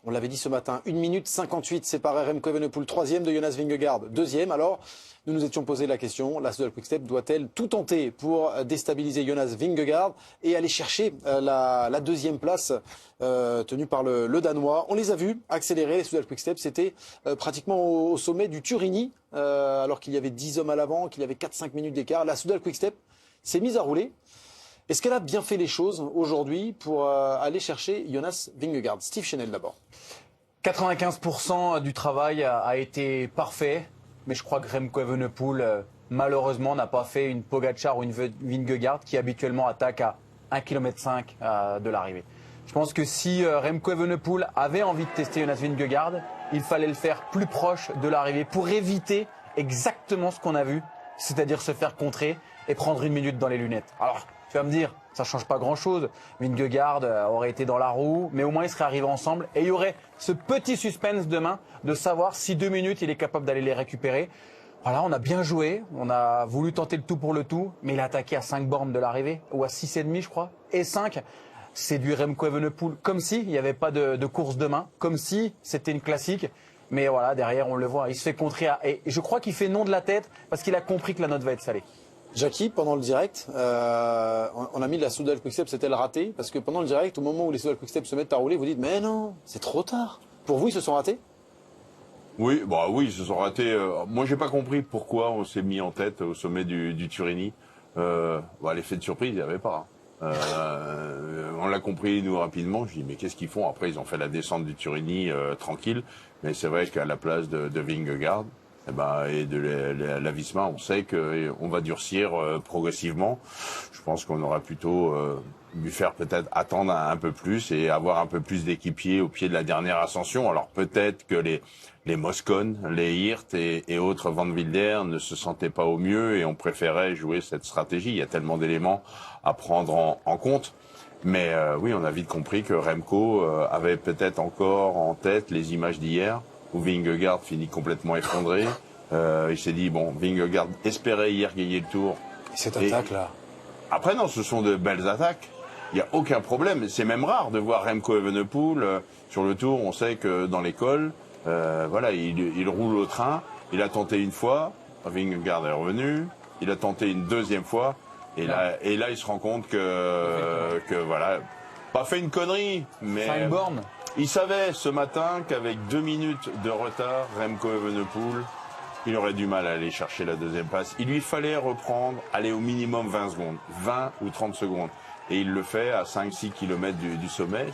On l'avait dit ce matin, 1 minute 58 séparait Remco Evenepoel, troisième, de Jonas Vingegaard, deuxième. Alors, nous nous étions posé la question, la Soudal Quick-Step doit-elle tout tenter pour déstabiliser Jonas Vingegaard et aller chercher la deuxième place tenue par le Danois? On les a vus accélérer, les Soudal Quick-Step. C'était pratiquement au sommet du Turini, alors qu'il y avait 10 hommes à l'avant, qu'il y avait 4-5 minutes d'écart. La Soudal Quick-Step s'est mise à rouler. Est-ce qu'elle a bien fait les choses aujourd'hui pour aller chercher Jonas Vingegaard? Steve Chenel d'abord. 95% du travail a été parfait, mais je crois que Remco Evenepoel, malheureusement, n'a pas fait une Pogacar ou une Vingegaard qui habituellement attaque à 1,5 km de l'arrivée. Je pense que si Remco Evenepoel avait envie de tester Jonas Vingegaard, il fallait le faire plus proche de l'arrivée pour éviter exactement ce qu'on a vu, c'est-à-dire se faire contrer et prendre 1 minute dans les lunettes. Alors, tu vas me dire, ça change pas grand-chose. Vingegaard aurait été dans la roue, mais au moins il serait arrivé ensemble. Et il y aurait ce petit suspense demain de savoir si 2 minutes il est capable d'aller les récupérer. Voilà, on a bien joué, on a voulu tenter le tout pour le tout, mais il a attaqué à 5 bornes de l'arrivée, ou à 6,5 je crois, et 5. C'est du Remco Evenepoel, comme si il n'y avait pas de course demain, comme si c'était une classique. Mais voilà, derrière on le voit, il se fait contrer. Et je crois qu'il fait non de la tête parce qu'il a compris que la note va être salée. Jackie, pendant le direct, on a mis la Soudal Quick-Step, c'était-elle raté? Parce que pendant le direct, au moment où les Soudal Quick-Step se mettent à rouler, vous dites, mais non, c'est trop tard. Pour vous, ils se sont ratés? Oui, oui, ils se sont ratés. Moi, j'ai pas compris pourquoi on s'est mis en tête au sommet du Turini. L'effet de surprise, il n'y avait pas. On l'a compris, nous, rapidement. Je dis, mais qu'est-ce qu'ils font? Après, ils ont fait la descente du Turini tranquille. Mais c'est vrai qu'à la place de Vingegaard, et de la Visma, on sait qu'on va durcir progressivement. Je pense qu'on aura plutôt dû faire peut-être attendre un peu plus et avoir un peu plus d'équipiers au pied de la dernière ascension. Alors peut-être que les Moscon, les Hirt et autres Van Wilder ne se sentaient pas au mieux et on préférait jouer cette stratégie. Il y a tellement d'éléments à prendre en compte. Mais oui, on a vite compris que Remco avait peut-être encore en tête les images d'hier, où Vingegaard finit complètement effondré. Il s'est dit, bon, Vingegaard espérait hier gagner le Tour. Et cette attaque-là. Après, non, ce sont de belles attaques. Il n'y a aucun problème. C'est même rare de voir Remco Evenepoel sur le Tour. On sait que dans l'école, il roule au train. Il a tenté une fois. Vingegaard est revenu. Il a tenté une deuxième fois. Et là, il se rend compte que voilà, pas fait une connerie, mais 5 bornes. Il savait ce matin qu'avec 2 minutes de retard, Remco Evenepoel, il aurait du mal à aller chercher la deuxième place. Il lui fallait reprendre, aller au minimum 20 secondes, 20 ou 30 secondes. Et il le fait à 5-6 km du sommet.